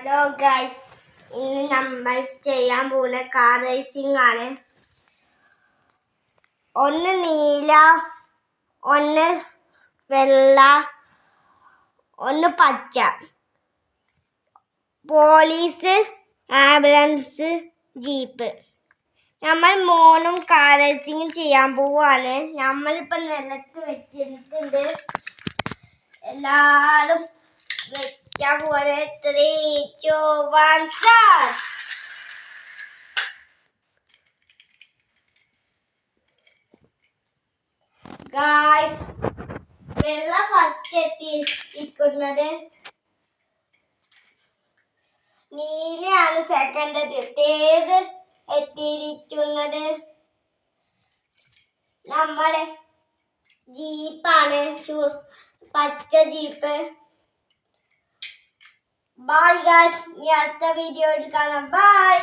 Hello guys, ഇന്ന് നമ്മൾ ചെയ്യാൻ പോകുന്ന കാർ റേസിംഗ് ആണ്. ഒന്ന് നീല, ഒന്ന് വെള്ള, ഒന്ന് പച്ച. Police, ambulance, jeep. നമ്മൾ മൂന്നും കാർ റേസിംഗ് ചെയ്യാൻ പോവാണ്. നമ്മളിപ്പോൾ നിലത്ത് വെച്ചിട്ടുണ്ട്. എല്ലാവരും വെക്കാൻ പോലെ 3, 2, 1 start. Guys, വെള്ള ഫസ്റ്റ് എത്തിയിരിക്കുന്നത്, നീലയാണ് സെക്കൻഡ്, തേർഡ് എത്തിയിരിക്കുന്നത് നമ്മളെ ജീപ്പാണ്, പച്ച ജീപ്പ്. ബൈ ഗൈസ്, ഇനി അടുത്ത വീഡിയോ കാണാം. ബൈ.